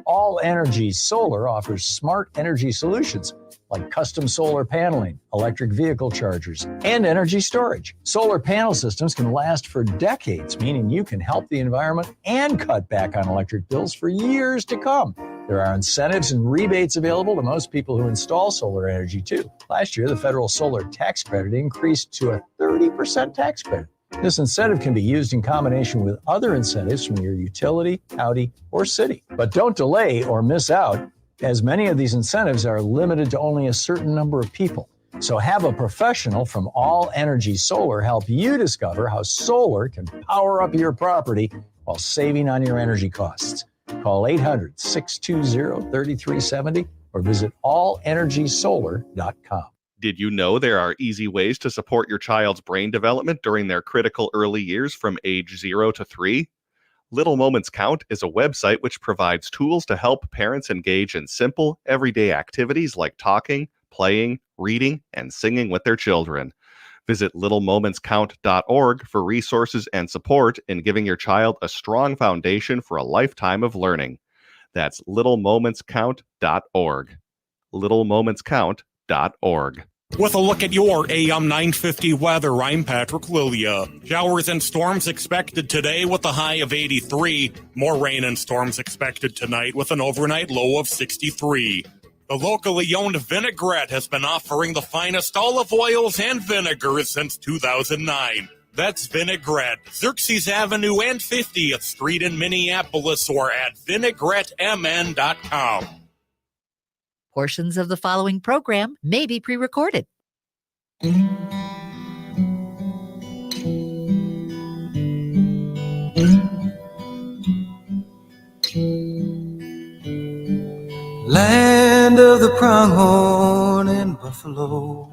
All Energy Solar offers smart energy solutions like custom solar paneling, electric vehicle chargers, and energy storage. Solar panel systems can last for decades, meaning you can help the environment and cut back on electric bills for years to come. There are incentives and rebates available to most people who install solar energy, too. Last year, the federal solar tax credit increased to a 30% tax credit. This incentive can be used in combination with other incentives from your utility, county, or city. But don't delay or miss out, as many of these incentives are limited to only a certain number of people. So have a professional from All Energy Solar help you discover how solar can power up your property while saving on your energy costs. Call 800-620-3370 or visit allenergysolar.com. Did you know there are easy ways to support your child's brain development during their critical early years from age 0 to 3? Little Moments Count is a website which provides tools to help parents engage in simple, everyday activities like talking, playing, reading, and singing with their children. Visit littlemomentscount.org for resources and support in giving your child a strong foundation for a lifetime of learning. That's littlemomentscount.org. littlemomentscount.org. With a look at your AM 950 weather, I'm Patrick Lilia. Showers and storms expected today with a high of 83. More rain and storms expected tonight with an overnight low of 63. The locally owned Vinaigrette has been offering the finest olive oils and vinegars since 2009. That's Vinaigrette, Xerxes Avenue and 50th Street in Minneapolis, or at vinaigrettemn.com. Portions of the following program may be pre-recorded. Land of the pronghorn and buffalo,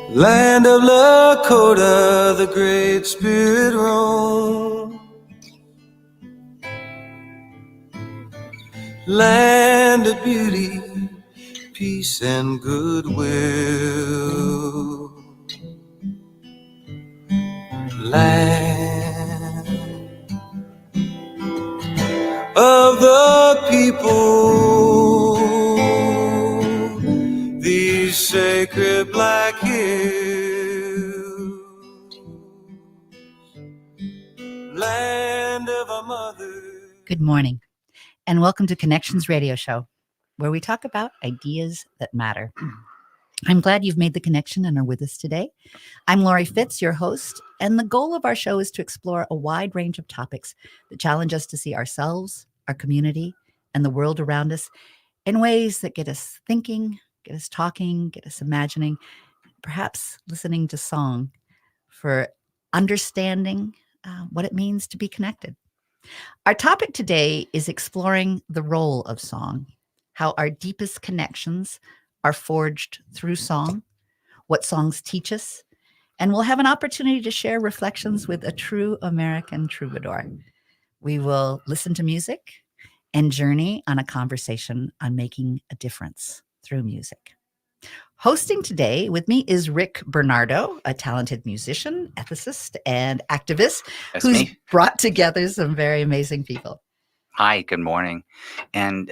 land of Lakota, the great spirit roam. Land of beauty, peace and goodwill. Land of the people, these sacred black hills. Land of a mother. Good morning, and welcome to Connections Radio Show, where we talk about ideas that matter. I'm glad you've made the connection and are with us today. I'm Laurie Fitz, your host, and the goal of our show is to explore a wide range of topics that challenge us to see ourselves, our community, and the world around us in ways that get us thinking, get us talking, get us imagining, perhaps listening to song for understanding what it means to be connected. Our topic today is exploring the role of song, how our deepest connections are forged through song, what songs teach us, and we'll have an opportunity to share reflections with a true American troubadour. We will listen to music and journey on a conversation on making a difference through music. Hosting today with me is Rick Bernardo, a talented musician, ethicist, and activist who's brought together some very amazing people. Hi, good morning. And,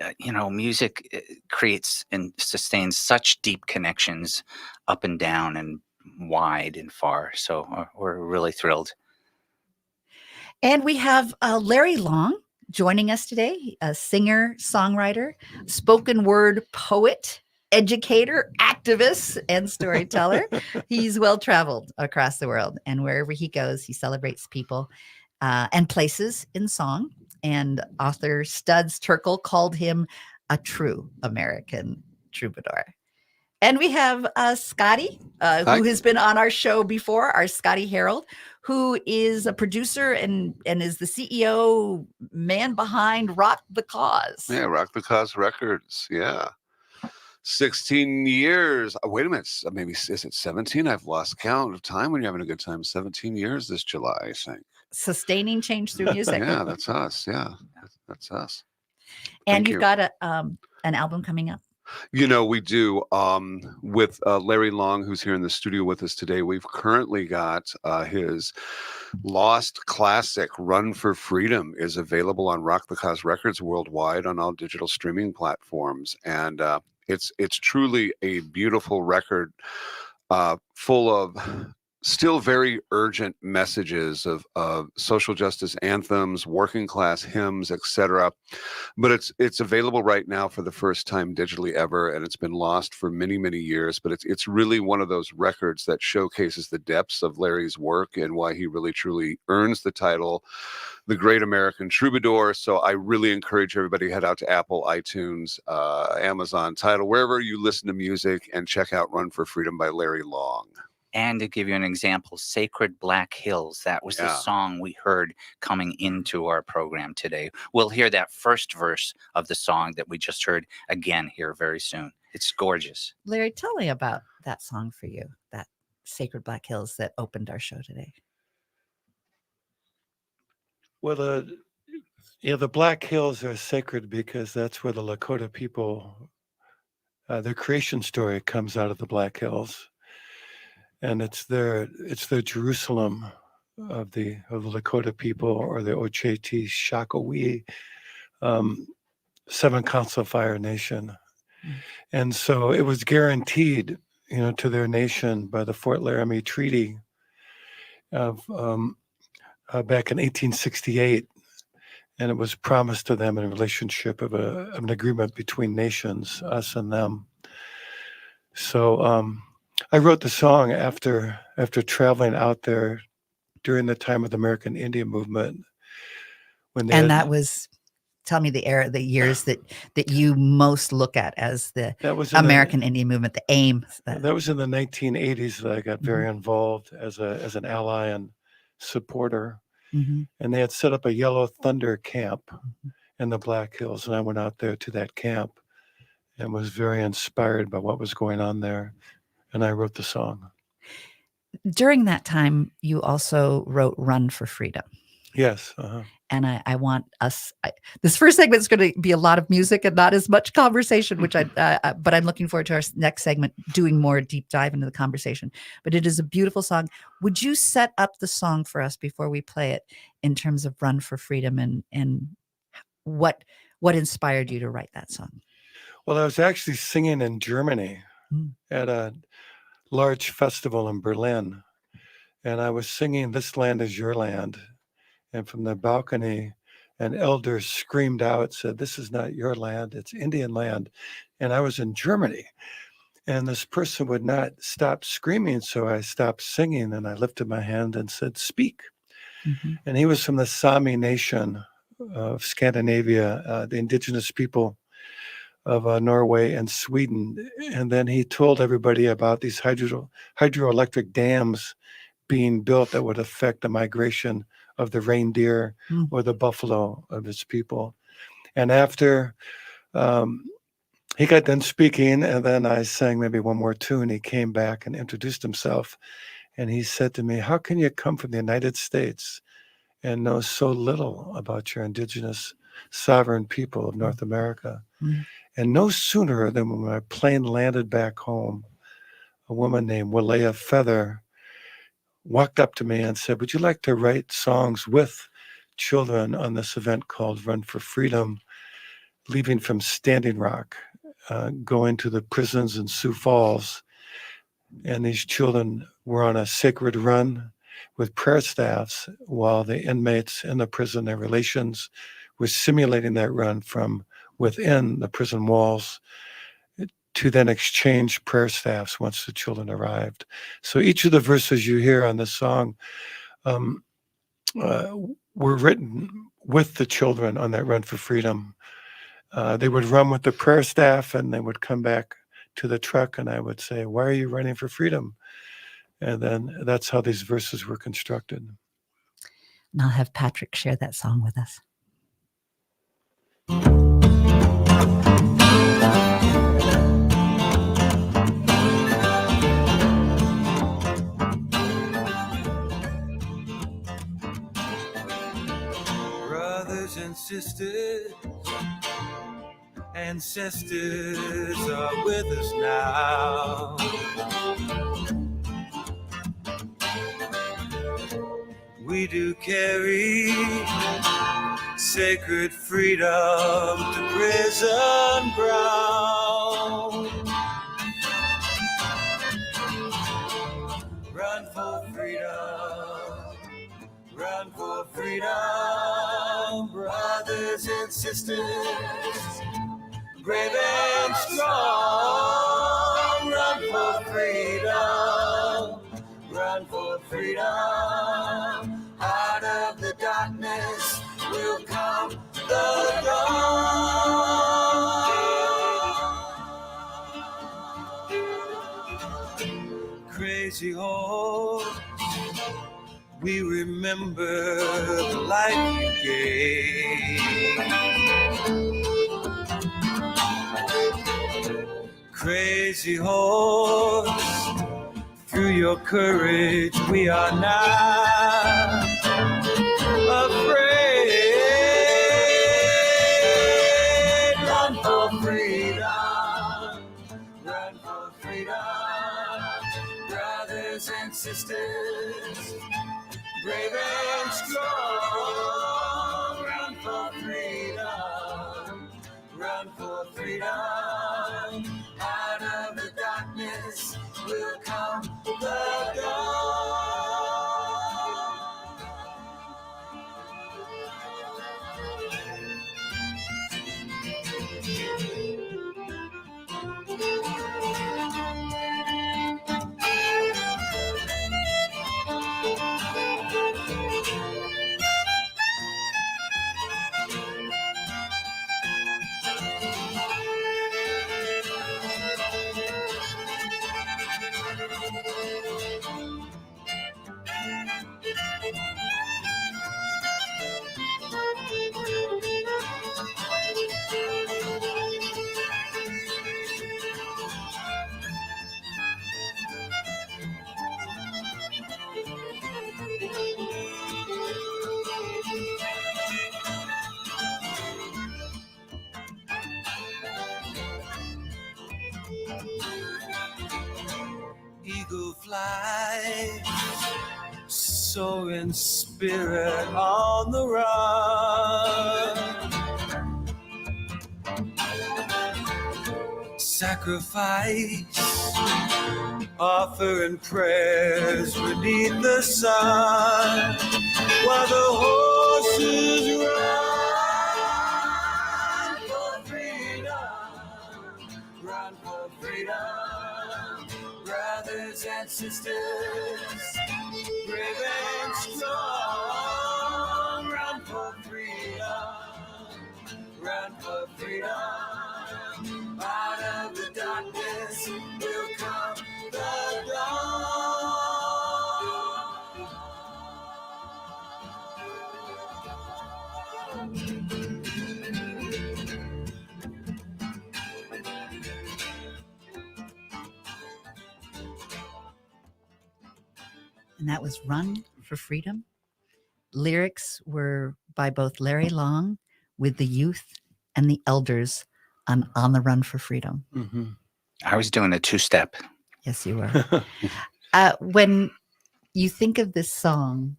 music creates and sustains such deep connections up and down and wide and far. So we're really thrilled. And we have Larry Long joining us today, a singer, songwriter, spoken word poet, educator, activist, and storyteller. He's well-traveled across the world, and wherever he goes, he celebrates people and places in song. And author Studs Terkel called him a true American troubadour. And we have Scotty, who has been on our show before, our Scotty Harold, who is a producer and is the CEO, man behind Rock the Cause. Yeah, Rock the Cause Records, yeah. 16 years. Wait a minute, maybe is it 17? I've lost count of time when you're having a good time. 17 years this July, I think. Sustaining change through music. Yeah, that's us. Yeah, that's us. And you've got an album coming up. We do. With Larry Long, who's here in the studio with us today, we've currently got his lost classic, Run for Freedom, is available on Rock the Cause Records worldwide on all digital streaming platforms. And it's truly a beautiful record, full of still very urgent messages of social justice anthems, working class hymns, etc. But it's available right now for the first time digitally ever, and it's been lost for many, many years. But it's really one of those records that showcases the depths of Larry's work and why he really truly earns the title the Great American Troubadour. So I really encourage everybody to head out to Apple, iTunes, Amazon, Tidal, wherever you listen to music, and check out Run for Freedom by Larry Long. And to give you an example, Sacred Black Hills, that was the song we heard coming into our program today. We'll hear that first verse of the song that we just heard again here very soon. It's gorgeous. Larry, tell me about that song for you, that Sacred Black Hills that opened our show today. Well, the Black Hills are sacred because that's where the Lakota people, their creation story comes out of the Black Hills. And it's their Jerusalem of the Lakota people, or the Ocheti Shakowee, 7 Council Fire Nation. And so it was guaranteed, to their nation by the Fort Laramie Treaty of back in 1868, and it was promised to them in a relationship of an agreement between nations, us and them. So I wrote the song after traveling out there during the time of the American Indian movement. That was, tell me the years that you most look at as the American Indian movement, the AIM. That was in the 1980s that I got very involved as an ally and supporter. And they had set up a Yellow Thunder camp in the Black Hills, and I went out there to that camp and was very inspired by what was going on there. And I wrote the song. During that time, you also wrote Run for Freedom. Yes. And I want us, this first segment is going to be a lot of music and not as much conversation, which but I'm looking forward to our next segment, doing more deep dive into the conversation. But it is a beautiful song. Would you set up the song for us before we play it in terms of Run for Freedom and what inspired you to write that song? Well, I was actually singing in Germany at a large festival in Berlin, and I was singing "This Land Is Your Land," and from the balcony an elder screamed out, said, "This is not your land, it's Indian land." And I was in Germany, and this person would not stop screaming, so I stopped singing and I lifted my hand and said, "Speak." And he was from the Sami nation of Scandinavia, the indigenous people of Norway and Sweden. And then he told everybody about these hydroelectric dams being built that would affect the migration of the reindeer or the buffalo of his people. And after he got done speaking, and then I sang maybe one more tune, he came back and introduced himself. And he said to me, "How can you come from the United States and know so little about your indigenous sovereign people of North America?" And no sooner than when my plane landed back home, a woman named Walea Feather walked up to me and said, "Would you like to write songs with children on this event called Run for Freedom, leaving from Standing Rock, going to the prisons in Sioux Falls?" And these children were on a sacred run with prayer staffs while the inmates in the prison, their relations, were simulating that run from within the prison walls to then exchange prayer staffs once the children arrived. So each of the verses you hear on this song were written with the children on that Run for Freedom. They would run with the prayer staff and they would come back to the truck and I would say, "Why are you running for freedom?" And then that's how these verses were constructed. And I'll have Patrick share that song with us. Brothers and sisters ancestors are with us now. We do carry sacred freedom to prison ground. Run for freedom, run for freedom, brothers and sisters, brave and strong. Run for freedom, run for freedom. Out of the darkness will come the dawn. Crazy horse, we remember the life you gave. Crazy horse, through your courage we are not afraid. Run for freedom, run for freedom, brothers and sisters, brave and strong. Run for freedom, run for freedom. Out of the darkness will come the dawn. Eagle fly, soar in spirit on the run. Sacrifice, offering prayers beneath the sun, while the horses run for freedom, run for freedom, brothers and sisters, brave and strong. Run for freedom, run for freedom. Out of the darkness will come the And that was Run for Freedom. Lyrics were by both Larry Long with the youth and the elders on the Run for Freedom. Mm-hmm. I was doing a two-step. Yes, you were. When you think of this song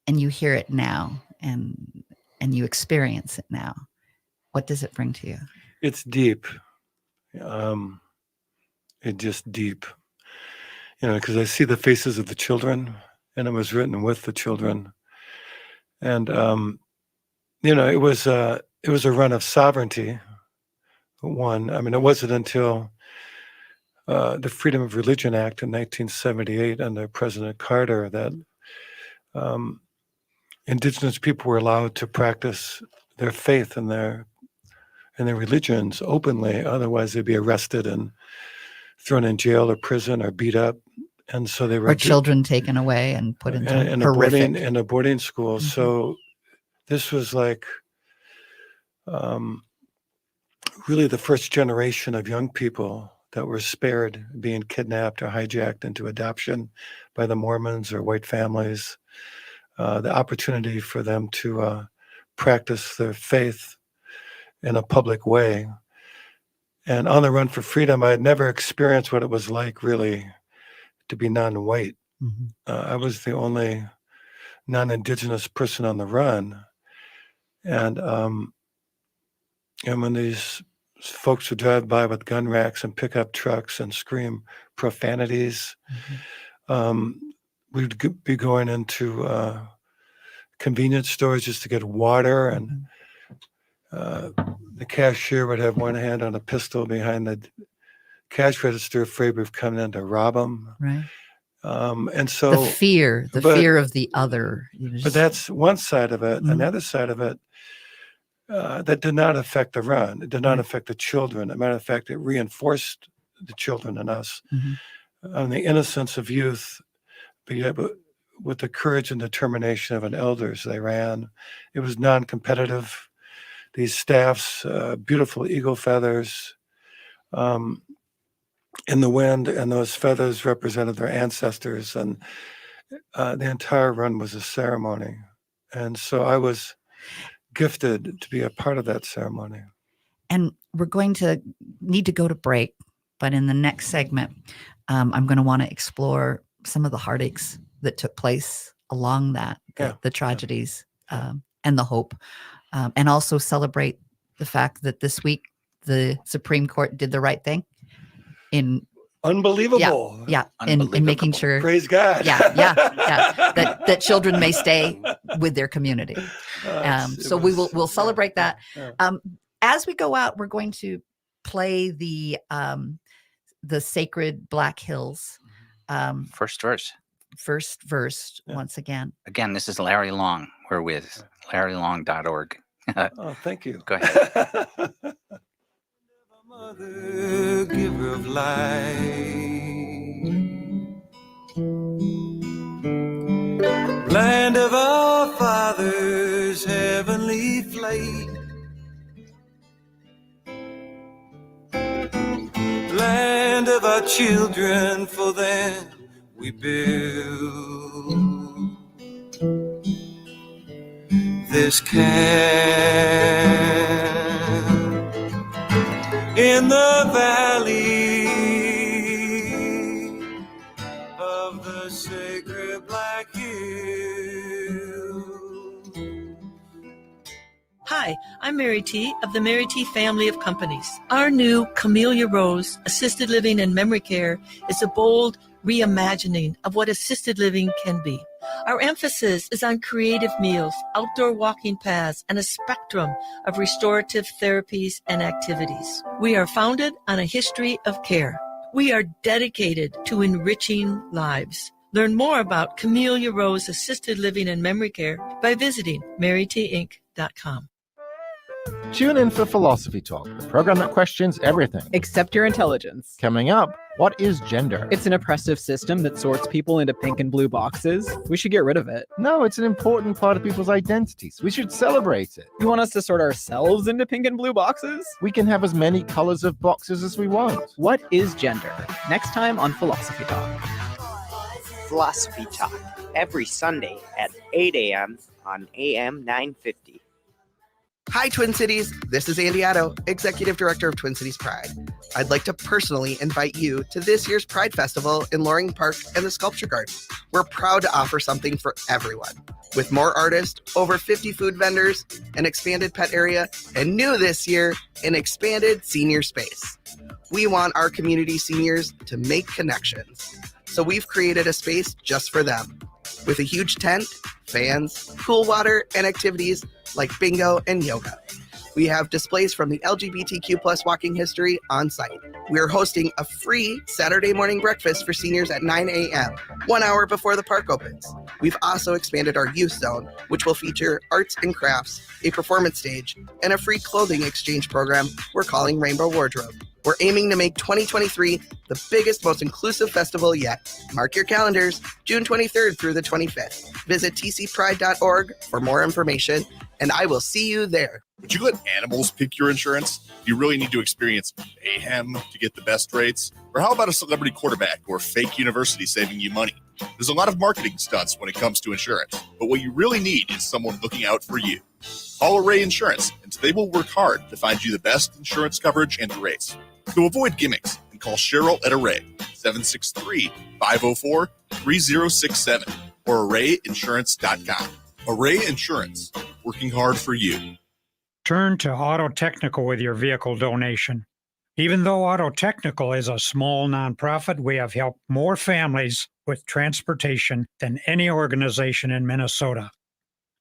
and you hear it now and you experience it now, what does it bring to you? It's deep. It just deep. Because I see the faces of the children, and it was written with the children. And it was a run of sovereignty. One, I mean, it wasn't until the Freedom of Religion Act in 1978 under President Carter that indigenous people were allowed to practice their faith and their religions openly. Otherwise, they'd be arrested and thrown in jail or prison or beat up. And so they were children taken away and put into in a boarding school. Mm-hmm. So this was like really the first generation of young people that were spared being kidnapped or hijacked into adoption by the Mormons or white families. The opportunity for them to practice their faith in a public way. And on the run for freedom, I had never experienced what it was like really to be non-white. Mm-hmm. I was the only non-Indigenous person on the run. And when these folks would drive by with gun racks and pickup trucks and scream profanities, we'd be going into convenience stores just to get water, and the cashier would have one hand on a pistol behind the cash register, afraid we've come in to rob them. Right. And so The fear of the other. But that's one side of it. And the other side of it, that did not affect the run. It did not affect the children. As a matter of fact, it reinforced the children in us. And the innocence of youth, but with the courage and determination of an elders, they ran. It was non-competitive. These staffs, beautiful eagle feathers in the wind, and those feathers represented their ancestors. And the entire run was a ceremony. And so I was gifted to be a part of that ceremony. And we're going to need to go to break, but in the next segment, I'm going to want to explore some of the heartaches that took place along that, the tragedies and the hope, and also celebrate the fact that this week the Supreme Court did the right thing in unbelievable. In making sure, praise God. That children may stay with their community. So we'll celebrate that. As we go out, we're going to play the Sacred Black Hills. First verse once again. Again, this is Larry Long. We're with LarryLong.org. Oh, thank you. Go ahead. Mother, giver of life, land of our fathers, heavenly flight, land of our children, for them we build this camp in the valley of the sacred Black Hills. Hi, I'm Mary T. of the Mary T. family of companies. Our new Camellia Rose Assisted Living and Memory Care is a bold reimagining of what assisted living can be. Our emphasis is on creative meals, outdoor walking paths, and a spectrum of restorative therapies and activities. We are founded on a history of care. We are dedicated to enriching lives. Learn more about Camellia Rose Assisted Living and Memory Care by visiting marytinc.com. Tune in for Philosophy Talk, the program that questions everything except your intelligence. Coming up, what is gender? It's an oppressive system that sorts people into pink and blue boxes. We should get rid of it. No, it's an important part of people's identities. We should celebrate it. You want us to sort ourselves into pink and blue boxes? We can have as many colors of boxes as we want. What is gender? Next time on Philosophy Talk. Philosophy Talk, every Sunday at 8 a.m. on AM 950. Hi, Twin Cities. This is Andy Addo, Executive Director of Twin Cities Pride. I'd like to personally invite you to this year's Pride Festival in Loring Park and the Sculpture Garden. We're proud to offer something for everyone. With more artists, over 50 food vendors, an expanded pet area, and new this year, an expanded senior space. We want our community seniors to make connections. So we've created a space just for them. With a huge tent, fans, cool water, and activities like bingo and yoga. We have displays from the LGBTQ+ walking history on site. We are hosting a free Saturday morning breakfast for seniors at 9 a.m., 1 hour before the park opens. We've also expanded our youth zone, which will feature arts and crafts, a performance stage, and a free clothing exchange program we're calling Rainbow Wardrobe. We're aiming to make 2023 the biggest, most inclusive festival yet. Mark your calendars, June 23rd through the 25th. Visit tcpride.org for more information, and I will see you there. Would you let animals pick your insurance? Do you really need to experience mayhem to get the best rates? Or how about a celebrity quarterback or fake university saving you money? There's a lot of marketing stunts when it comes to insurance, but what you really need is someone looking out for you. Call Array Insurance, and they will work hard to find you the best insurance coverage and rates. So avoid gimmicks and call Cheryl at Array, 763-504-3067, or arrayinsurance.com. Array Insurance, working hard for you. Turn to Auto Technical with your vehicle donation. Even though Auto Technical is a small nonprofit, we have helped more families with transportation than any organization in Minnesota.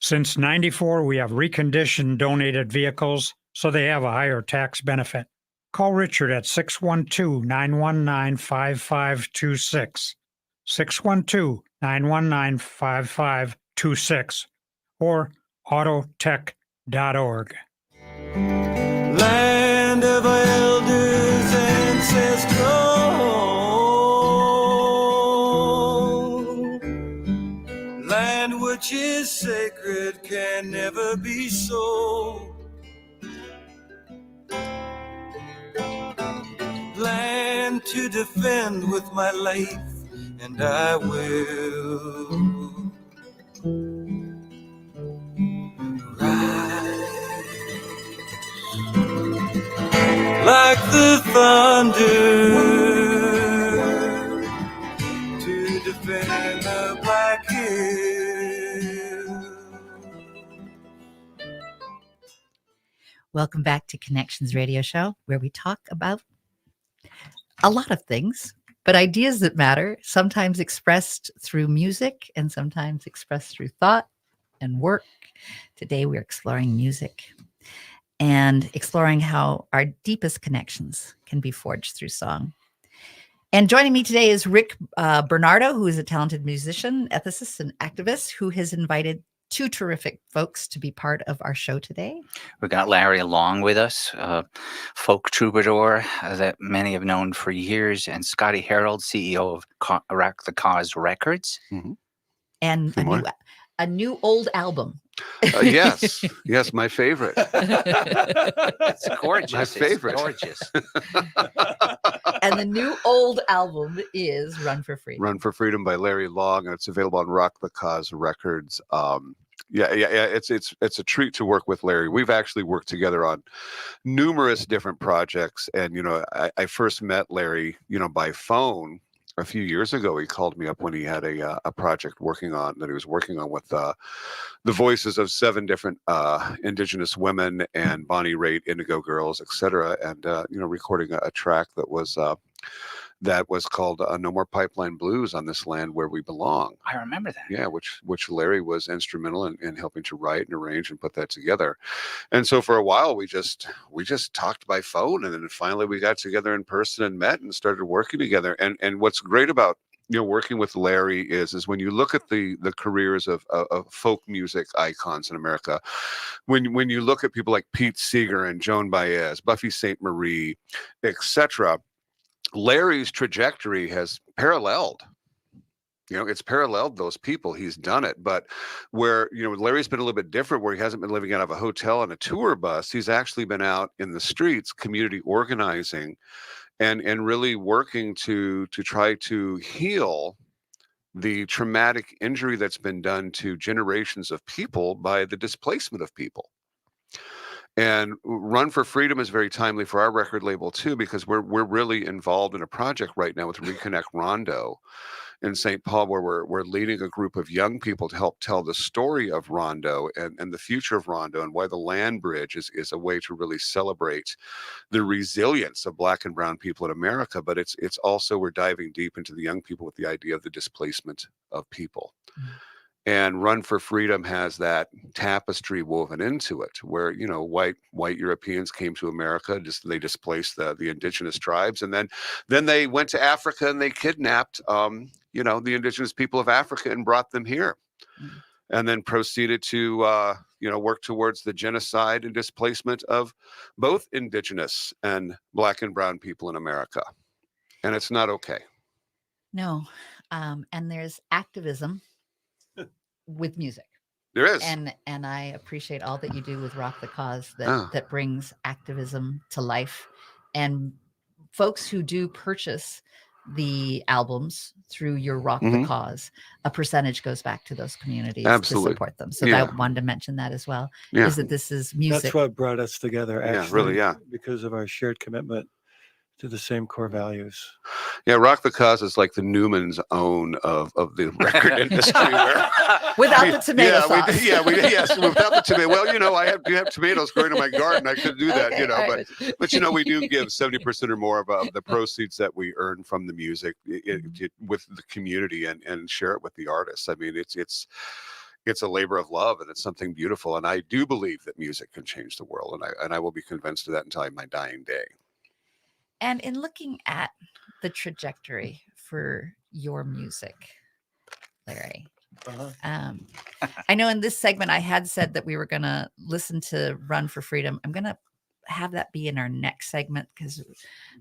Since '94, we have reconditioned donated vehicles so they have a higher tax benefit. Call Richard at 612-919-5526, 612-919-5526, or autotech.org. Land of our elders ancestral, land which is sacred can never be sold. Land to defend with my life, and I will like the thunder to defend the Black Hills. Welcome back to Connections Radio Show, where we talk about a lot of things, but ideas that matter, sometimes expressed through music and sometimes expressed through thought and work. Today, we're exploring music and exploring how our deepest connections can be forged through song. And joining me today is Rick Bernardo, who is a talented musician, ethicist, and activist who has invited two terrific folks to be part of our show today. We got Larry Long with us, folk troubadour that many have known for years, and Scotty Harold, CEO of Rock the Cause Records. Mm-hmm. And a new old album. Yes, my favorite. It's gorgeous. My favorite. It's gorgeous. And the new old album is Run for Freedom. Run for Freedom by Larry Long, and it's available on Rock the Cause Records. It's a treat to work with Larry. We've actually worked together on numerous different projects, and I first met Larry, by phone a few years ago. He called me up when he had a project that he was working on with the voices of 7 different Indigenous women and Bonnie Raitt, Indigo Girls, etc., and recording a track that was called No More Pipeline Blues on This Land Where We Belong. I remember that. Yeah, which Larry was instrumental in helping to write and arrange and put that together. And so for a while we just talked by phone, and then finally we got together in person and met and started working together. And what's great about working with Larry is when you look at the careers of folk music icons in America, when you look at people like Pete Seeger and Joan Baez, Buffy St. Marie, etc., Larry's trajectory has paralleled. It's paralleled those people. He's done it. But where, Larry's been a little bit different, where he hasn't been living out of a hotel and a tour bus. He's actually been out in the streets, community organizing, and really working to try to heal the traumatic injury that's been done to generations of people by the displacement of people. And Run for Freedom is very timely for our record label too, because we're really involved in a project right now with Reconnect Rondo in St. Paul, where we're leading a group of young people to help tell the story of Rondo and the future of Rondo, and why the land bridge is a way to really celebrate the resilience of Black and brown people in America. But it's also, we're diving deep into the young people with the idea of the displacement of people. Mm-hmm. And Run for Freedom has that tapestry woven into it, where white Europeans came to America, they displaced the indigenous tribes, and then they went to Africa and they kidnapped the indigenous people of Africa and brought them here, and then proceeded to work towards the genocide and displacement of both indigenous and Black and brown people in America, and it's not okay. No, and there's activism with music. There is. And I appreciate all that you do with Rock the Cause that brings activism to life. And folks who do purchase the albums through your Rock the Mhm. Cause, a percentage goes back to those communities Absolutely. to support them. So Yeah. I wanted to mention that as well. Yeah. Is that this is music. That's what brought us together, Yeah, actually. really, yeah. Because of our shared commitment to the same core values. Yeah, Rock the Cause is like the Newman's own of the record industry. Where, Without the tomato yeah, sauce. yes, without the tomato. Well, I do have tomatoes growing in my garden. I could do that, Okay, all right. but we do give 70% or more of the proceeds that we earn from the music with the community and share it with the artists. I mean, it's a labor of love, and it's something beautiful. And I do believe that music can change the world, and I will be convinced of that until my dying day. And in looking at the trajectory for your music, Larry, I know in this segment I had said that we were going to listen to Run for Freedom. I'm going to have that be in our next segment because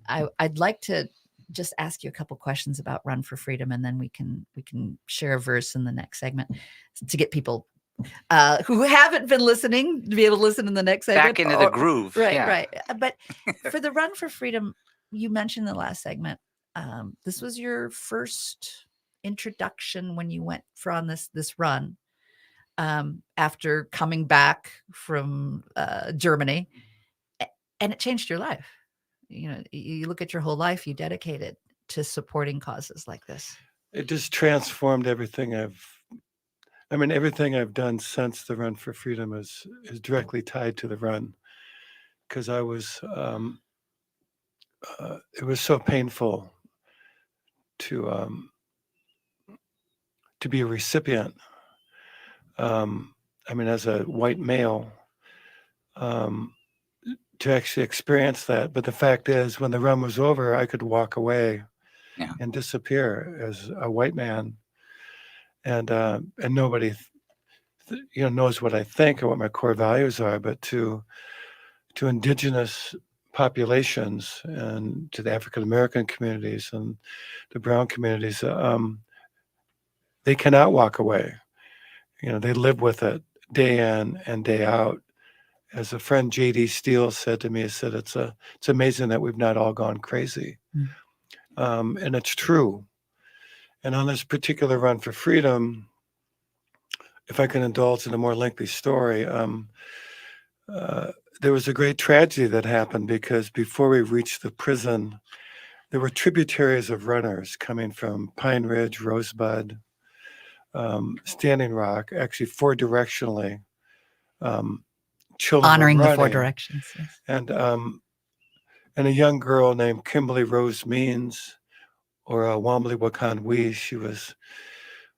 I'd like to just ask you a couple questions about Run for Freedom, and then we can share a verse in the next segment to get people who haven't been listening to be able to listen in the next segment. Back into the groove. Right, Yeah. right. But for the Run for Freedom, you mentioned in the last segment, this was your first introduction when you went on this run after coming back from Germany, and it changed your life. You look at your whole life, you dedicated to supporting causes like this. It just transformed everything everything I've done since the Run for Freedom is directly tied to the run, because I was it was so painful to be a recipient. As a white male, to actually experience that. But the fact is, when the run was over, I could walk away and disappear as a white man, and nobody knows what I think or what my core values are. But to indigenous populations and to the African American communities and the brown communities, they cannot walk away. They live with it day in and day out. As a friend, J.D. Steele, said to me, he said, it's amazing that we've not all gone crazy. And it's true. And on this particular Run for Freedom, if I can indulge in a more lengthy story, there was a great tragedy that happened because before we reached the prison, there were tributaries of runners coming from Pine Ridge, Rosebud, Standing Rock, actually four-directionally. Children honoring were the four running. directions. Yes. And a young girl named Kimberly Rose Means, or Wambly Wakan Wee, she was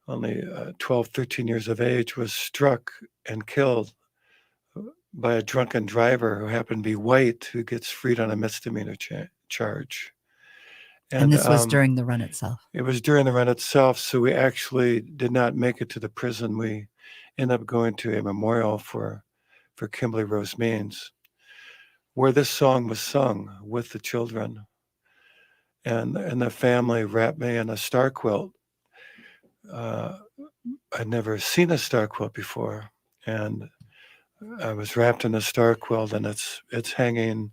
only 12, 13 years of age, was struck and killed by a drunken driver who happened to be white, who gets freed on a misdemeanor charge. And this was during the run itself. It was during the run itself. So we actually did not make it to the prison. We ended up going to a memorial for Kimberly Rose Means, where this song was sung with the children. And the family wrapped me in a star quilt. I'd never seen a star quilt before. And I was wrapped in a star quilt, and it's hanging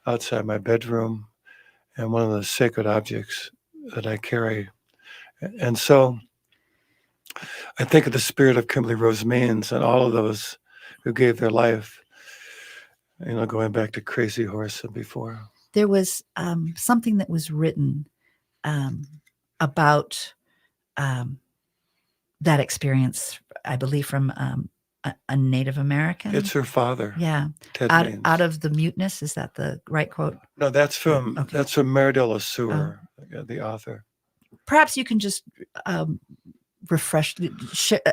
outside my bedroom, and one of the sacred objects that I carry. And so I think of the spirit of Kimberly Rose Means and all of those who gave their life, going back to Crazy Horse and before. There was something that was written about that experience, I believe, from a Native American. It's her father. Yeah. Out of the Muteness. Is that the right quote? No, that's from Meredith Lesueur, the author. Perhaps you can just refresh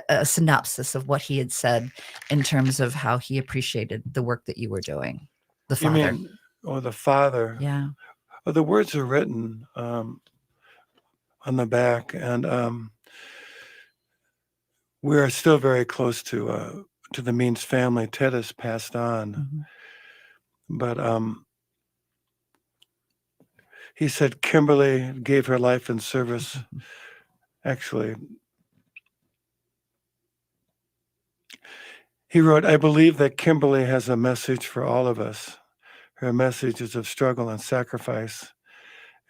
a synopsis of what he had said in terms of how he appreciated the work that you were doing. The father. You mean, the father? Yeah. Well, the words are written on the back, and we are still very close to the Means family. Ted has passed on, but he said Kimberly gave her life in service. Actually, he wrote, "I believe that Kimberly has a message for all of us. Her message is of struggle and sacrifice,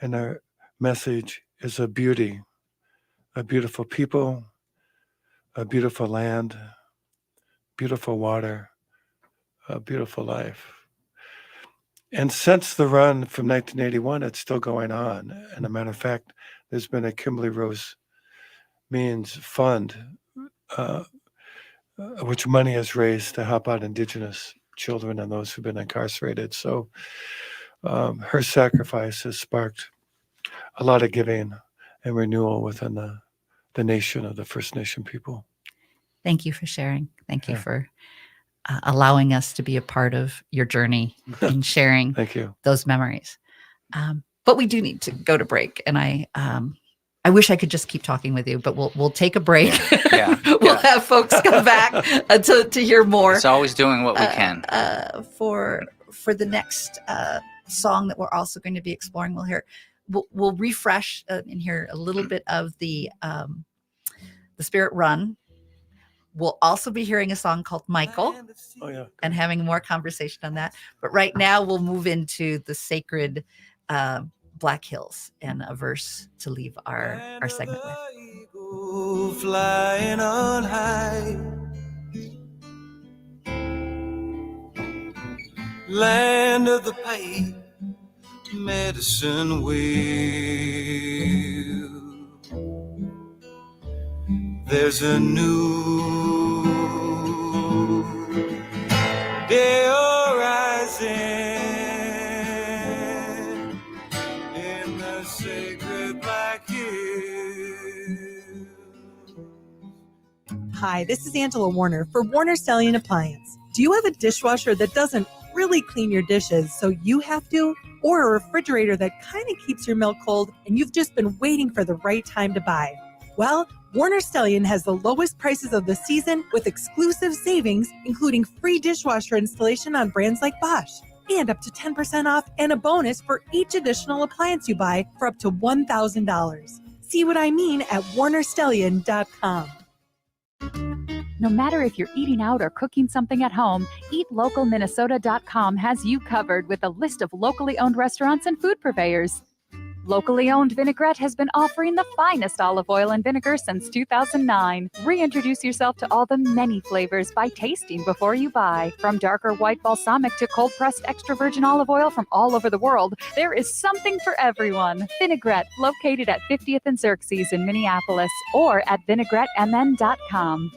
and her message is a beauty, a beautiful people, a beautiful land, beautiful water, a beautiful life. And since the run from 1981, it's still going on. And a matter of fact, there's been a Kimberly Rose Means Fund, which money is raised to help out Indigenous children and those who've been incarcerated. So her sacrifice has sparked a lot of giving and renewal within the nation of the First Nation people. Thank you for sharing. Thank you for allowing us to be a part of your journey and sharing Thank you. those memories. But we do need to go to break, and I wish I could just keep talking with you, but we'll take a break. We'll have folks come back to hear more. It's always doing what we can. For the next song that we're also going to be exploring, we'll refresh and hear a little bit of the Spirit Run. We'll also be hearing a song called Michael and having more conversation on that. But right now we'll move into the sacred Black Hills and a verse to leave our segment with. Flying on high, land of the pipe, medicine wheel. There's a new day arising in the sacred Black Hills. Hi, this is Angela Warner for Warner Stellian Appliance. Do you have a dishwasher that doesn't really clean your dishes, so you have to? Or a refrigerator that kind of keeps your milk cold and you've just been waiting for the right time to buy? Well, Warner Stellian has the lowest prices of the season with exclusive savings, including free dishwasher installation on brands like Bosch, and up to 10% off and a bonus for each additional appliance you buy for up to $1,000. See what I mean at warnerstellian.com. No matter if you're eating out or cooking something at home, eatlocalminnesota.com has you covered with a list of locally owned restaurants and food purveyors. Locally owned Vinaigrette has been offering the finest olive oil and vinegar since 2009. Reintroduce yourself to all the many flavors by tasting before you buy. From darker white balsamic to cold-pressed extra virgin olive oil from all over the world, there is something for everyone. Vinaigrette, located at 50th and Xerxes in Minneapolis, or at vinaigrettemn.com.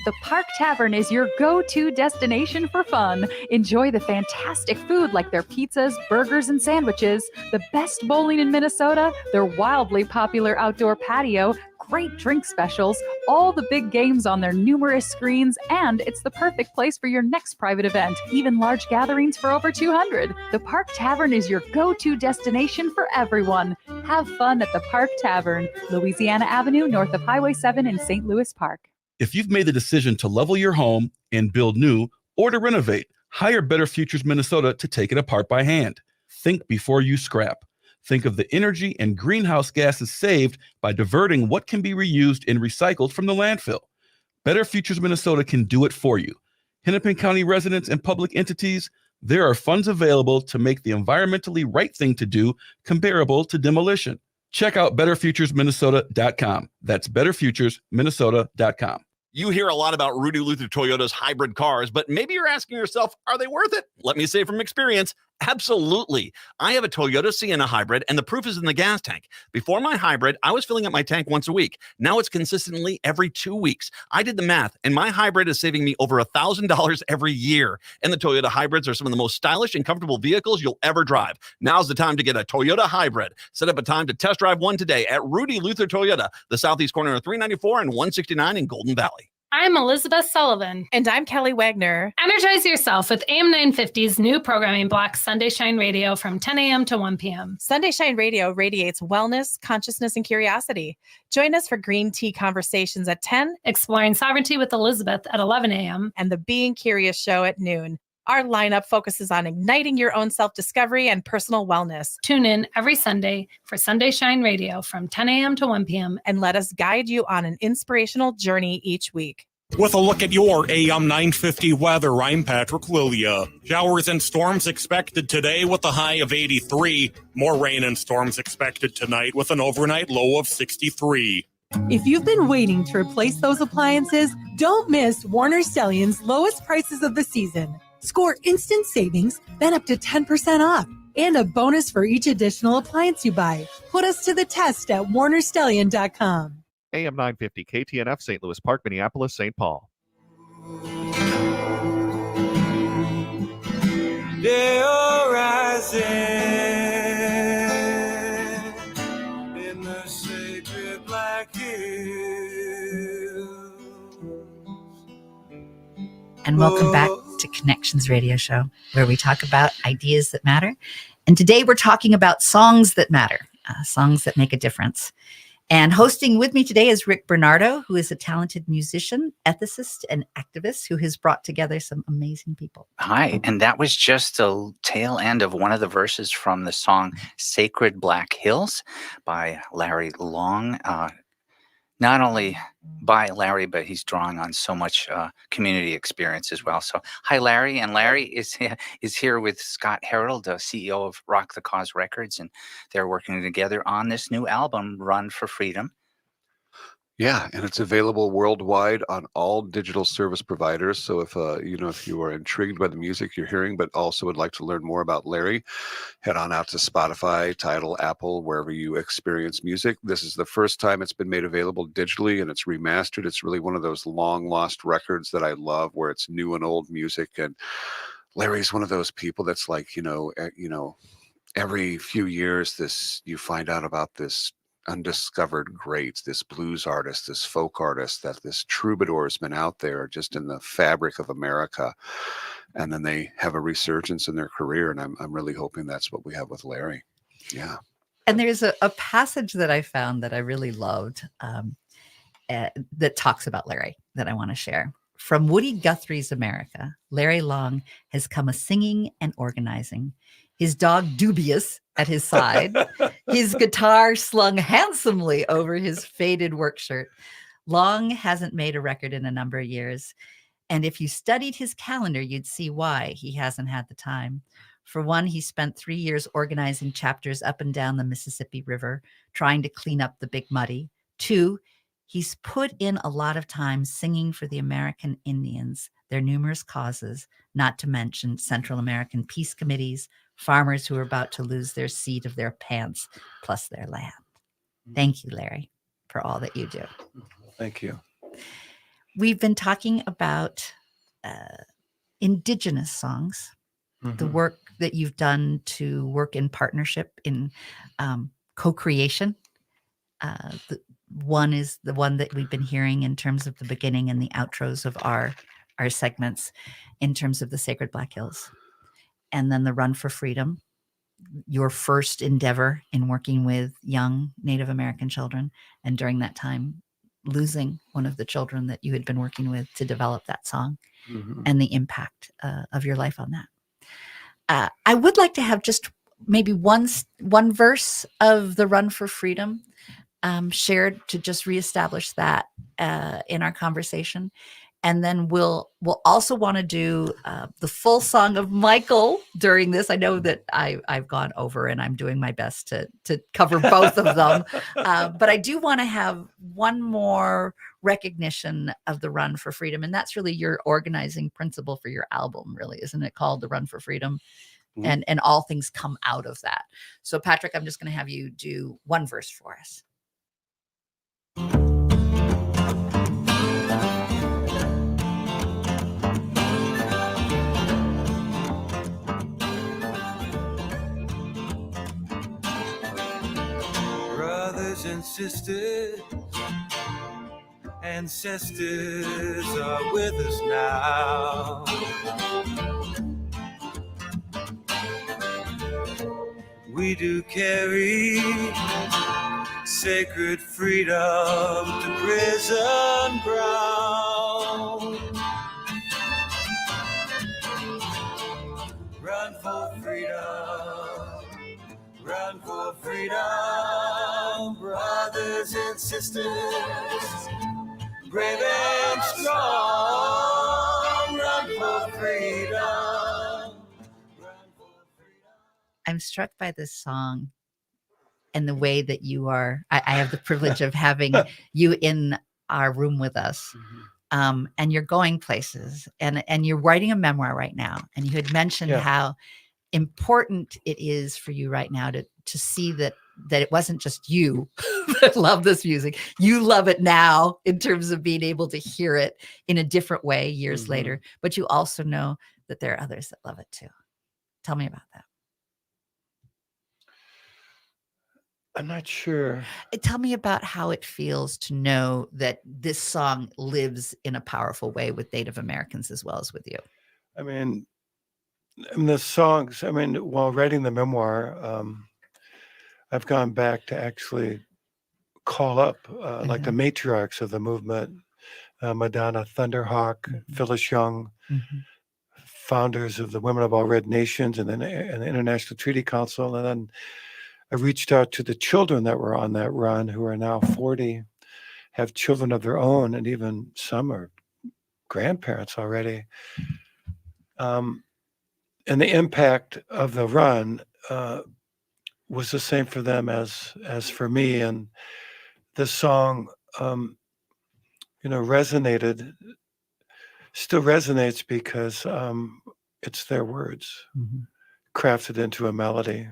The Park Tavern is your go-to destination for fun. Enjoy the fantastic food like their pizzas, burgers, and sandwiches, the best bowling in Minnesota, their wildly popular outdoor patio, great drink specials, all the big games on their numerous screens, and it's the perfect place for your next private event, even large gatherings for over 200. The Park Tavern is your go-to destination for everyone. Have fun at the Park Tavern, Louisiana Avenue, north of Highway 7 in St. Louis Park. If you've made the decision to level your home and build new or to renovate, hire Better Futures Minnesota to take it apart by hand. Think before you scrap. Think of the energy and greenhouse gases saved by diverting what can be reused and recycled from the landfill. Better Futures Minnesota can do it for you. Hennepin County residents and public entities, there are funds available to make the environmentally right thing to do comparable to demolition. Check out betterfuturesminnesota.com. That's betterfuturesminnesota.com. You hear a lot about Rudy Luther Toyota's hybrid cars, but maybe you're asking yourself, are they worth it? Let me say from experience, absolutely. I have a Toyota Sienna hybrid, and the proof is in the gas tank. Before my hybrid, I was filling up my tank once a week. Now it's consistently every 2 weeks. I did the math, and my hybrid is saving me over $1,000 every year. And the Toyota hybrids are some of the most stylish and comfortable vehicles you'll ever drive. Now's the time to get a Toyota hybrid. Set up a time to test drive one today at Rudy Luther Toyota, the southeast corner of 394 and 169 in Golden Valley. I'm Elizabeth Sullivan. And I'm Kelly Wagner. Energize yourself with AM 950's new programming block, Sunday Shine Radio, from 10 a.m. to 1 p.m. Sunday Shine Radio radiates wellness, consciousness, and curiosity. Join us for Green Tea Conversations at 10, Exploring Sovereignty with Elizabeth at 11 a.m., and the Being Curious Show at noon. Our lineup focuses on igniting your own self-discovery and personal wellness. Tune in every Sunday for Sunday Shine Radio from 10 a.m. to 1 p.m. and let us guide you on an inspirational journey each week. With a look at your AM 950 weather, I'm Patrick Lilia. Showers and storms expected today with a high of 83. More rain and storms expected tonight with an overnight low of 63. If you've been waiting to replace those appliances, don't miss Warner Stellian's lowest prices of the season. Score instant savings, then up to 10% off, and a bonus for each additional appliance you buy. Put us to the test at warnerstellian.com. AM 950 KTNF, St. Louis Park, Minneapolis, St. Paul. Day rising in the sacred black hills. And welcome back to Connections Radio Show, where we talk about ideas that matter. And today we're talking about songs that matter, songs that make a difference. And hosting with me today is Rick Bernardo, who is a talented musician, ethicist, and activist who has brought together some amazing people. Hi, and that was just the tail end of one of the verses from the song Sacred Black Hills by Larry Long. Not only by Larry, but he's drawing on so much community experience as well. So hi, Larry. And Larry is here with Scott Harold, the CEO of Rock the Cause Records, and they're working together on this new album, Run for Freedom. Yeah, and it's available worldwide on all digital service providers. So if if you are intrigued by the music you're hearing, but also would like to learn more about Larry, head on out to Spotify, Tidal, Apple, wherever you experience music. This is the first time it's been made available digitally, and it's remastered. It's really one of those long lost records that I love, where it's new and old music. And Larry's one of those people that's like, every few years you find out about this undiscovered great, this blues artist, this folk artist, that this troubadour has been out there just in the fabric of America, and then they have a resurgence in their career, and I'm really hoping that's what we have with Larry. Yeah. And there's a passage that I found that I really loved that talks about Larry that I want to share. From Woody Guthrie's America, Larry Long has come a singing and organizing, his dog dubious at his side, his guitar slung handsomely over his faded work shirt. Long hasn't made a record in a number of years. And if you studied his calendar, you'd see why he hasn't had the time. For one, he spent 3 years organizing chapters up and down the Mississippi River, trying to clean up the Big Muddy. 2, he's put in a lot of time singing for the American Indians, their numerous causes, not to mention Central American peace committees, farmers who are about to lose their seat of their pants, plus their land. Thank you, Larry, for all that you do. Thank you. We've been talking about Indigenous songs, the work that you've done to work in partnership in co-creation. One is the one that we've been hearing in terms of the beginning and the outros of our segments in terms of the Sacred Black Hills. And then the Run for Freedom, your first endeavor in working with young Native American children. And during that time, losing one of the children that you had been working with to develop that song and the impact of your life on that. I would like to have just maybe one verse of the Run for Freedom shared to just reestablish that in our conversation. And then we'll also want to do the full song of Michael during this. I know that I've gone over and I'm doing my best to cover both of them. But I do want to have one more recognition of the Run for Freedom. And that's really your organizing principle for your album, really, isn't it, called the Run for Freedom? And all things come out of that. So Patrick, I'm just going to have you do one verse for us. Brothers and sisters, ancestors are with us now. We do carry sacred freedom to prison ground. Run for freedom, run for freedom, brothers and sisters, brave and strong, run for freedom. I'm struck by this song and the way that you are. I have the privilege of having you in our room with us. And you're going places, and you're writing a memoir right now. And you had mentioned how important it is for you right now to see that it wasn't just you that love this music. You love it now in terms of being able to hear it in a different way years later, but you also know that there are others that love it too. Tell me about that. I'm not sure. Tell me about how it feels to know that this song lives in a powerful way with Native Americans as well as with you. I mean, the songs, while writing the memoir, I've gone back to actually call up like the matriarchs of the movement, Madonna Thunderhawk, Phyllis Young, founders of the Women of All Red Nations and the International Treaty Council. And then I reached out to the children that were on that run, who are now 40, have children of their own, and even some are grandparents already. And the impact of the run was the same for them as for me. And this song, resonated, still resonates because it's their words, crafted into a melody.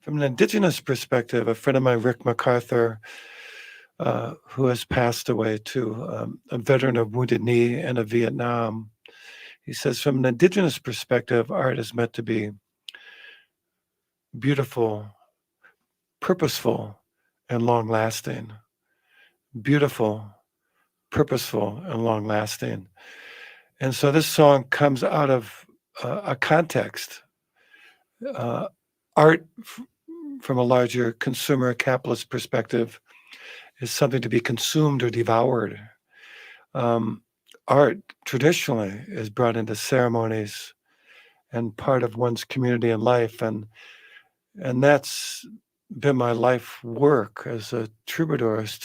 From an Indigenous perspective, a friend of mine, Rick MacArthur, who has passed away too, a veteran of Wounded Knee and of Vietnam, he says, from an Indigenous perspective, art is meant to be beautiful, purposeful, and long-lasting. Beautiful, purposeful, and long-lasting. And so this song comes out of a context. Art, from a larger consumer capitalist perspective, is something to be consumed or devoured. Art traditionally is brought into ceremonies and part of one's community and life, and that's been my life work as a troubadour, is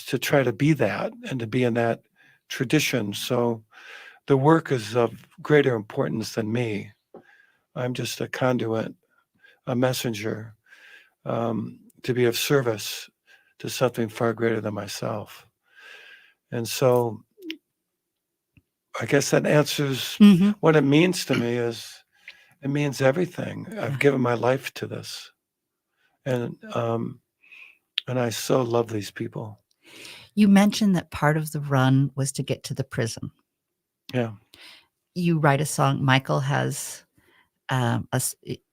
to try to be that and to be in that tradition. So the work is of greater importance than me. I'm just a conduit, a messenger, to be of service to something far greater than myself. And so I guess that answers what it means to me. Is it means everything. I've given my life to this. And I so love these people. You mentioned that part of the run was to get to the prison. Yeah. You write a song, Michael has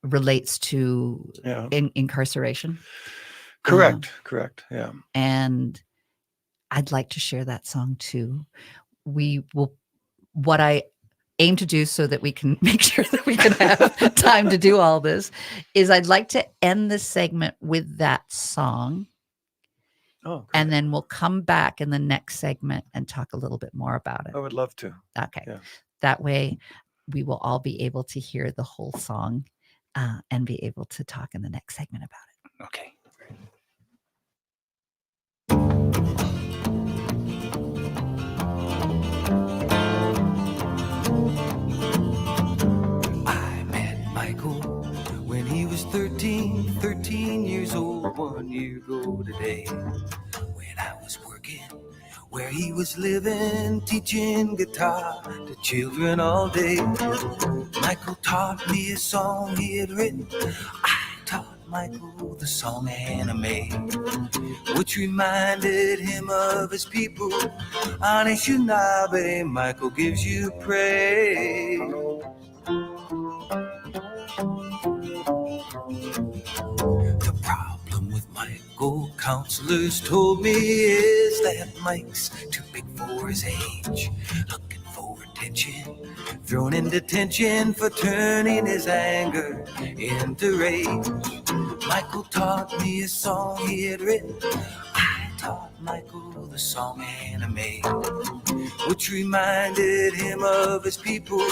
relates to incarceration. Correct. Yeah. And I'd like to share that song too. What I aim to do so that we can make sure that we can have time to do all this is I'd like to end this segment with that song. Oh, great. And then we'll come back in the next segment and talk a little bit more about it. I would love to. Okay. Yeah. That way we will all be able to hear the whole song and be able to talk in the next segment about it. Okay. I met Michael when he was 13 years old, 1 year ago today. When I was working where he was living, teaching guitar to children all day. Michael taught me a song he had written. I taught Michael the song Anime, which reminded him of his people. Anishinaabe, Michael gives you praise. The problem with Michael, counselors told me, is that Mike's too big for his age, looking for attention, thrown in detention for turning his anger into rage. Michael taught me a song he had written. I taught Michael the song Anime, which reminded him of his people.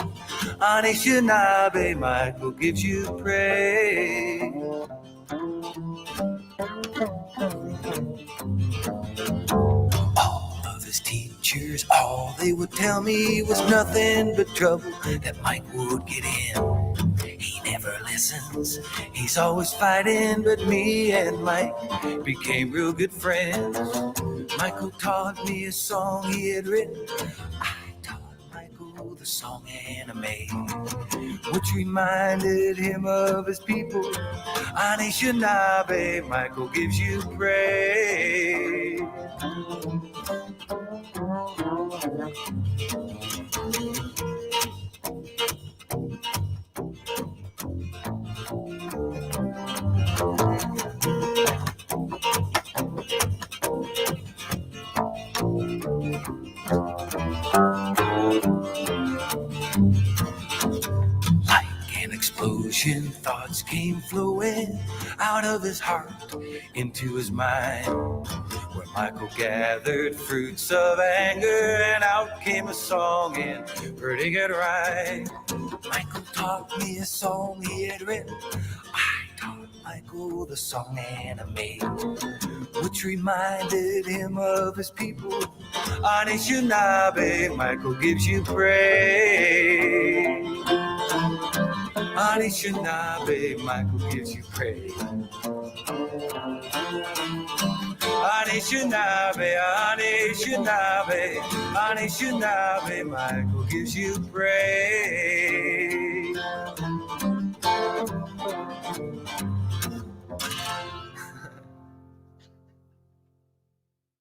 Anishinaabe, Michael gives you praise. 'cause all they would tell me was nothing but trouble that Mike would get in. He never listens, he's always fighting, but me and Mike became real good friends. Michael taught me a song he had written. I taught Michael the song Anime, which reminded him of his people. Anishinaabe, Michael gives you praise. Like an explosion, thoughts came flowing out of his heart into his mind, where Michael gathered fruits of anger, and out came a song in pretty good rhyme. Michael taught me a song he had written. I taught Michael the song Anime, which reminded him of his people. Anishinaabe, Michael gives you praise. Anishinaabe, Michael gives you praise. Anishinaabe, Anishinaabe, Anishinaabe, Michael gives you praise.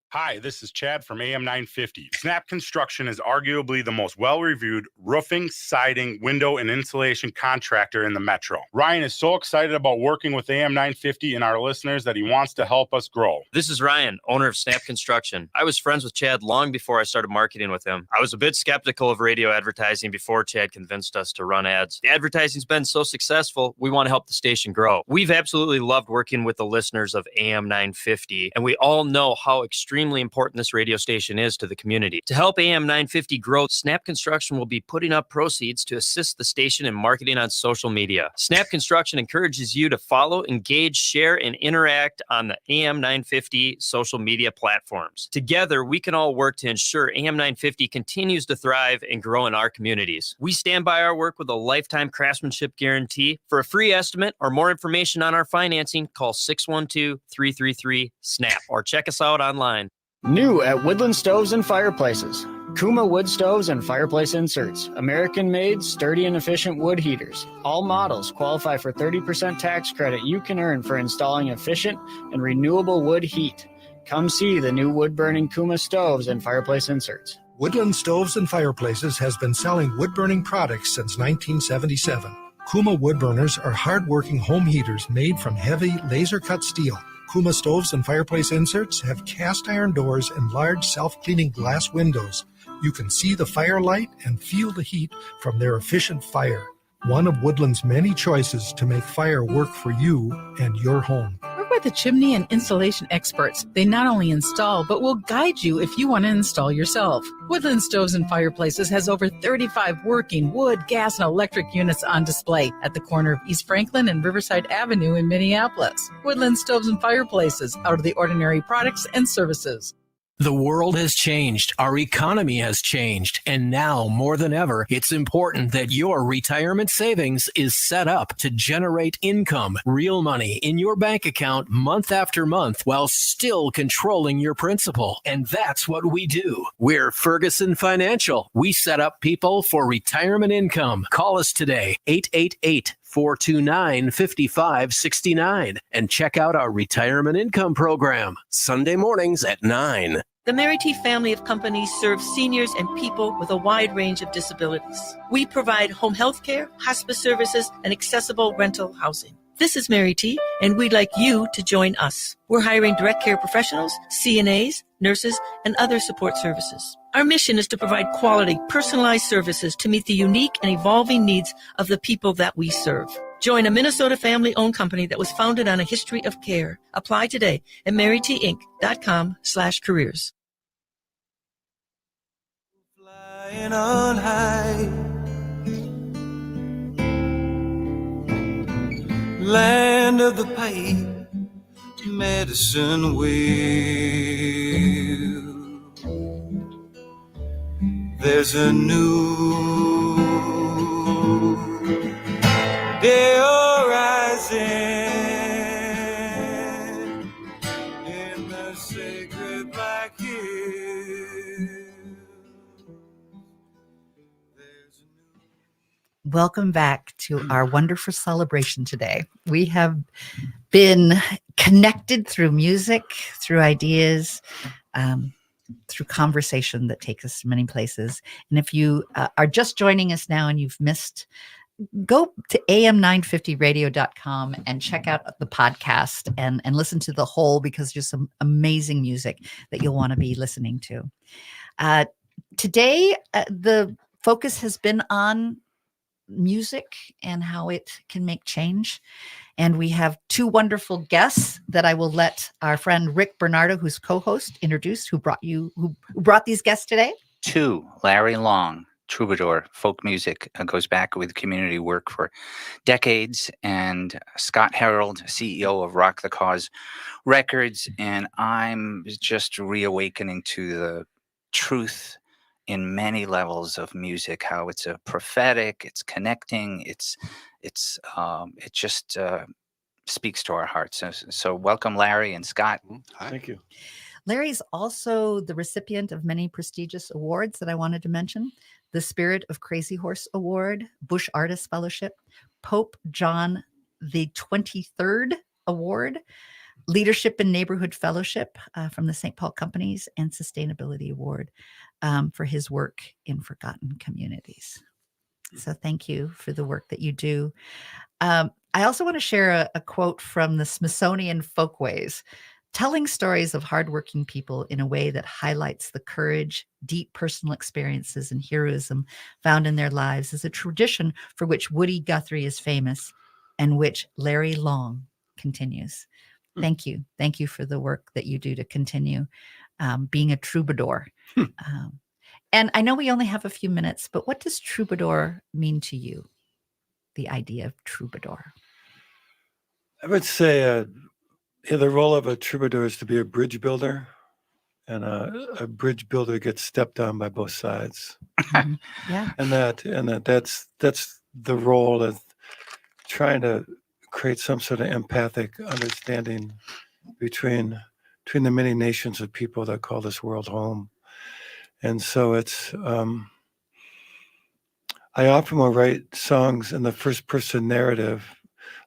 Hi, this is Chad from AM 950. Snap Construction is arguably the most well-reviewed roofing, siding, window, and insulation contractor in the metro. Ryan is so excited about working with AM 950 and our listeners that he wants to help us grow. This is Ryan, owner of Snap Construction. I was friends with Chad long before I started marketing with him. I was a bit skeptical of radio advertising before Chad convinced us to run ads. The advertising's been so successful, we want to help the station grow. We've absolutely loved working with the listeners of AM 950, and we all know how extremely important this radio station is to the community. To help AM 950 grow, Snap Construction will be putting up proceeds to assist the station in marketing on social media. Snap Construction encourages you to follow, engage, share, and interact on the AM 950 social media platforms. Together, we can all work to ensure AM 950 continues to thrive and grow in our communities. We stand by our work with a lifetime craftsmanship guarantee. For a free estimate or more information on our financing, call 612-333-SNAP or check us out online. New at Woodland Stoves and Fireplaces. Kuma wood stoves and fireplace inserts. American-made, sturdy and efficient wood heaters. All models qualify for 30% tax credit you can earn for installing efficient and renewable wood heat. Come see the new wood-burning Kuma stoves and fireplace inserts. Woodland Stoves and Fireplaces has been selling wood-burning products since 1977. Kuma wood burners are hard-working home heaters made from heavy, laser-cut steel. Kuma stoves and fireplace inserts have cast iron doors and large self-cleaning glass windows. You can see the firelight and feel the heat from their efficient fire. One of Woodland's many choices to make fire work for you and your home. Work with the chimney and installation experts. They not only install, but will guide you if you want to install yourself. Woodland Stoves and Fireplaces has over 35 working wood, gas, and electric units on display at the corner of East Franklin and Riverside Avenue in Minneapolis. Woodland Stoves and Fireplaces, out of the ordinary products and services. The world has changed, our economy has changed, and now more than ever, it's important that your retirement savings is set up to generate income, real money in your bank account month after month while still controlling your principal. And that's what we do. We're Ferguson Financial. We set up people for retirement income. Call us today, 888-429-5569, and check out our retirement income program, Sunday mornings at 9. The Merity family of companies serves seniors and people with a wide range of disabilities. We provide home health care, hospice services, and accessible rental housing. This is Mary T, and we'd like you to join us. We're hiring direct care professionals, CNAs, nurses, and other support services. Our mission is to provide quality, personalized services to meet the unique and evolving needs of the people that we serve. Join a Minnesota family-owned company that was founded on a history of care. Apply today at marytinc.com/careers. Flying on high, land of the pipe, medicine wheel. There's a new day arising in the sacred black hills. Welcome back to our wonderful celebration today. We have been connected through music, through ideas, through conversation that takes us to many places. And if you are just joining us now and you've missed, go to am950radio.com and check out the podcast and listen to the whole, because there's some amazing music that you'll want to be listening to. Today, the focus has been on music and how it can make change. And we have two wonderful guests that I will let our friend Rick Bernardo, who's co-host, introduce, who brought these guests today. 2, Larry Long, troubadour, folk music, goes back with community work for decades, and Scott Harold, CEO of Rock the Cause Records. And I'm just reawakening to the truth in many levels of music, how it's a prophetic, it's connecting, it just speaks to our hearts. So welcome, Larry and Scott. Hi. Thank you. Larry's also the recipient of many prestigious awards that I wanted to mention: the Spirit of Crazy Horse Award, Bush Artist Fellowship, Pope John the 23rd Award, Leadership in Neighborhood Fellowship from the St. Paul Companies, and Sustainability Award for his work in forgotten communities. So thank you for the work that you do. I also want to share a quote from the Smithsonian Folkways. Telling stories of hardworking people in a way that highlights the courage, deep personal experiences, and heroism found in their lives is a tradition for which Woody Guthrie is famous and which Larry Long continues. Thank you. Thank you for the work that you do to continue being a troubadour. And I know we only have a few minutes, but what does troubadour mean to you? The idea of troubadour. I would say the role of a troubadour is to be a bridge builder, and a bridge builder gets stepped on by both sides. Yeah. And that's the role of trying to create some sort of empathic understanding between the many nations of people that call this world home. And so it's I often will write songs in the first person narrative,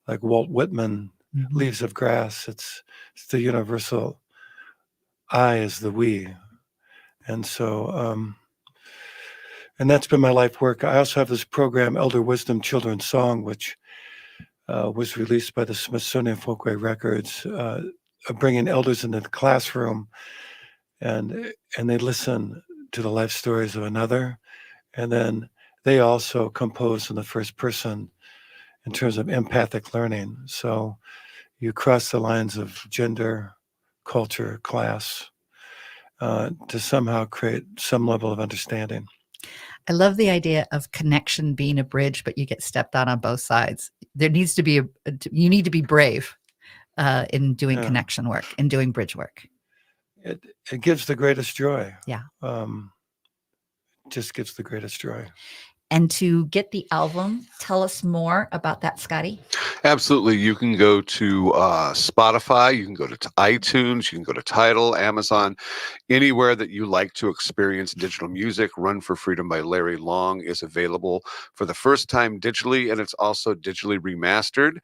like Walt Whitman, Leaves of Grass. It's the universal I is the we. And so and that's been my life work. I also have this program, Elder Wisdom Children's Song, which was released by the Smithsonian Folkway Records, bringing elders into the classroom, and they listen to the life stories of another, and then they also compose in the first person in terms of empathic learning. So you cross the lines of gender, culture, class, to somehow create some level of understanding. I love the idea of connection being a bridge, but you get stepped on both sides. There needs to be you need to be brave in doing connection work, in doing bridge work. It gives the greatest joy. Yeah. Just gives the greatest joy. And to get the album, tell us more about that, Scotty. Absolutely. You can go to Spotify, you can go to iTunes, you can go to Tidal, Amazon, anywhere that you like to experience digital music. Run for Freedom by Larry Long is available for the first time digitally, and it's also digitally remastered.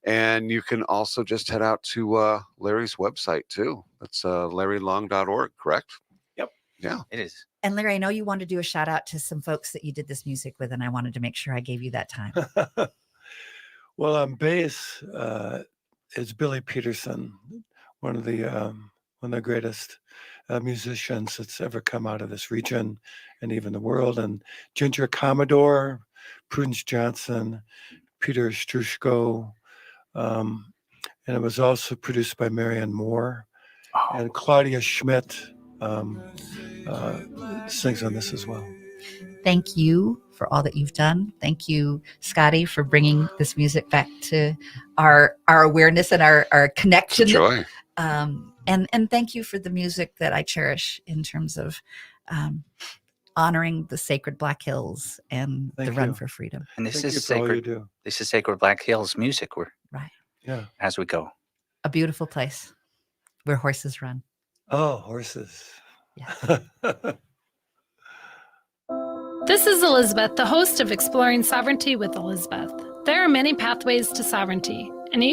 And you can also just head out to Larry's website too. That's larrylong.org, correct? Yep. Yeah. It is. And Larry, I know you wanted to do a shout out to some folks that you did this music with, and I wanted to make sure I gave you that time. Well, on bass is Billy Peterson, one of the greatest musicians that's ever come out of this region and even the world. And Ginger Commodore, Prudence Johnson, Peter Strushko, and it was also produced by Marianne Moore, and Claudia Schmidt sings on this as well. Thank you for all that you've done. Thank you, Scotty, for bringing this music back to our awareness and our connection. Joy. And thank you for the music that I cherish in terms of honoring the sacred Black Hills and Thank the Run you. for Freedom. And this Thank you is for all you sacred. do. This is Sacred Black Hills music. We're Right. Yeah. as we go. A beautiful place where horses run. Oh, horses. Yeah. This is Elizabeth, the host of Exploring Sovereignty with Elizabeth. There are many pathways to sovereignty, and each